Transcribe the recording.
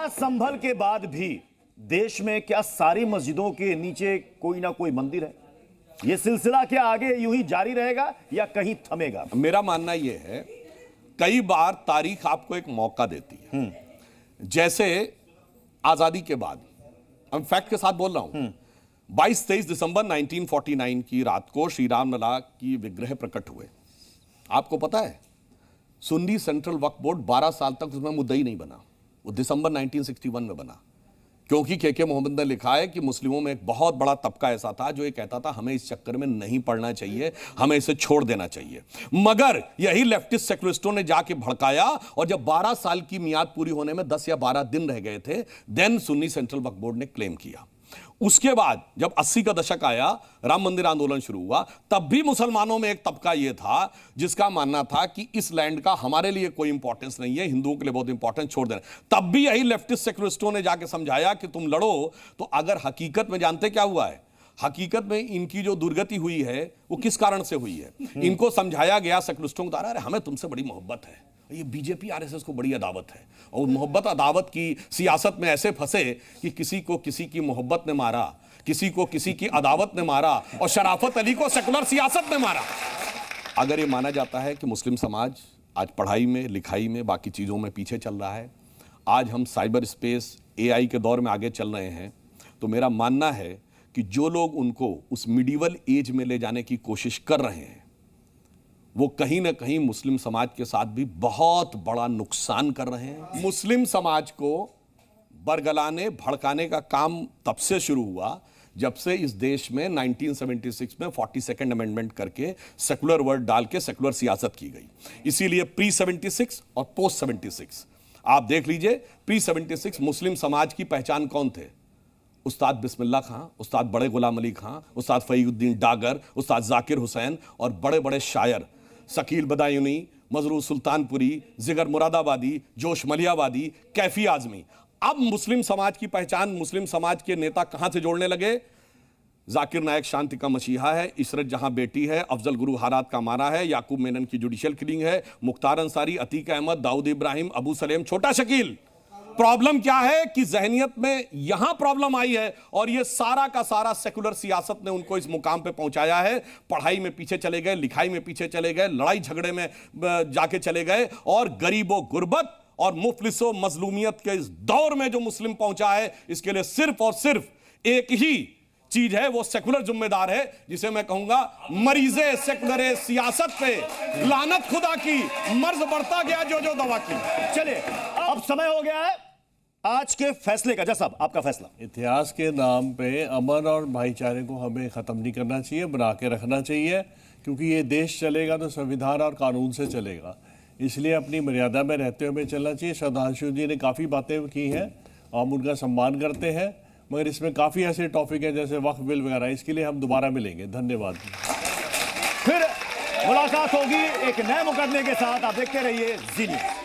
विवाह संभल के बाद भी देश में क्या सारी मस्जिदों के नीचे कोई ना कोई मंदिर है? यह सिलसिला क्या आगे यूं ही जारी रहेगा या कहीं थमेगा? मेरा मानना यह है, कई बार तारीख आपको एक मौका देती है। जैसे आजादी के बाद, हम फैक्ट के साथ बोल रहा हूं, 22-23 दिसंबर 1949 की रात को श्री राम लला की विग्रह प्रकट हुए। आपको पता है, सुन्नी सेंट्रल वक्फ बोर्ड 12 साल तक उसमें मुद्दई नहीं बना। वो दिसंबर 1961 में बना, क्योंकि के मोहम्मद ने लिखा है कि मुस्लिमों में एक बहुत बड़ा तबका ऐसा था जो ये कहता था हमें इस चक्कर में नहीं पड़ना चाहिए, हमें इसे छोड़ देना चाहिए। मगर यही लेफ्टिस्ट सेकुलरिस्टों ने जाके भड़काया, और जब 12 साल की मियाद पूरी होने में 10 या 12 दिन रह गए थे, देन सुन्नी सेंट्रल वक्फ बोर्ड ने क्लेम किया। उसके बाद जब 80 का दशक आया, राम मंदिर आंदोलन शुरू हुआ, तब भी मुसलमानों में एक तबका यह था जिसका मानना था कि इस लैंड का हमारे लिए कोई इंपॉर्टेंस नहीं है, हिंदुओं के लिए बहुत इंपॉर्टेंस, छोड़ देना। तब भी यही लेफ्टिस्ट सेकुलरिस्टों ने जाके समझाया कि तुम लड़ो। तो अगर हकीकत में जानते क्या हुआ है, हकीकत में इनकी जो दुर्गति हुई है वो किस कारण से हुई है? इनको समझाया गया सेकुलरिस्टों के द्वारा, अरे हमें तुमसे बड़ी मोहब्बत है, ये बीजेपी आरएसएस को बड़ी अदावत है, और मोहब्बत अदावत की सियासत में ऐसे फंसे कि किसी को किसी की मोहब्बत ने मारा, किसी को किसी की अदावत ने मारा, और शराफत अली को सेकुलर सियासत ने मारा। अगर ये माना जाता है कि मुस्लिम समाज आज पढ़ाई में, लिखाई में, बाकी चीज़ों में पीछे चल रहा है, आज हम साइबर स्पेस, एआई के दौर में आगे चल रहे हैं, तो मेरा मानना है कि जो लोग उनको उस मिडिवल एज में ले जाने की कोशिश कर रहे हैं, वो कहीं ना कहीं मुस्लिम समाज के साथ भी बहुत बड़ा नुकसान कर रहे हैं। मुस्लिम समाज को बरगलाने, भड़काने का काम तब से शुरू हुआ जब से इस देश में 1976 में 42nd अमेंडमेंट करके सेकुलर वर्ड डाल के सेकुलर सियासत की गई। इसीलिए प्री 76 और पोस्ट 76 आप देख लीजिए। प्री 76 मुस्लिम समाज की पहचान कौन थे? उस्ताद बिस्मिल्लाह खां, उस्ताद बड़े गुलाम अली खां, उस्ताद फईउद्दीन डागर, उस्ताद जाकिर हुसैन, और बड़े बड़े शायर शकील बदायूनी, मजरू सुल्तानपुरी, जिगर मुरादाबादी, जोश मलियाबादी, कैफी आजमी। अब मुस्लिम समाज की पहचान मुस्लिम समाज के नेता कहां से जोड़ने लगे? जाकिर नायक शांति का मसीहा है, इशरत जहां बेटी है, अफजल गुरु हारात का मारा है, याकूब मेनन की जुडिशियल किलिंग है, मुख्तार अंसारी, अतीक अहमद, दाऊद इब्राहिम, अबू सलेम, छोटा शकील। प्रॉब्लम क्या है कि जहनियत में यहां प्रॉब्लम आई है, और ये सारा का सारा सेकुलर सियासत ने उनको इस मुकाम पे पहुंचाया है। पढ़ाई में पीछे चले गए, लिखाई में पीछे चले गए, लड़ाई झगड़े में जाके चले गए, और गरीबों गुर्बत और मुफलिसों मजलूमियत के इस दौर में जो मुस्लिम पहुंचा है, इसके लिए सिर्फ और सिर्फ एक ही चीज है, वो सेकुलर जिम्मेदार है, जिसे मैं कहूंगा मरीजे सेकुलर सियासत पे लानत खुदा की, मर्ज बढ़ता गया जो जो दवा की। चलिए, अब समय हो गया है आज के फैसले का। जज साहब, आपका फैसला। इतिहास के नाम पे अमन और भाईचारे को हमें ख़त्म नहीं करना चाहिए, बना के रखना चाहिए, क्योंकि ये देश चलेगा तो संविधान और कानून से चलेगा। इसलिए अपनी मर्यादा में रहते हुए चलना चाहिए। श्रद्धांशु जी ने काफ़ी बातें की हैं, हम उनका सम्मान करते हैं, मगर इसमें काफ़ी ऐसे टॉपिक हैं जैसे वक्फ बिल वगैरह, इसके लिए हम दोबारा मिलेंगे। धन्यवाद। फिर मुलाकात होगी एक नए मुकदमे के साथ। आप देखते रहिए जी न्यूज़।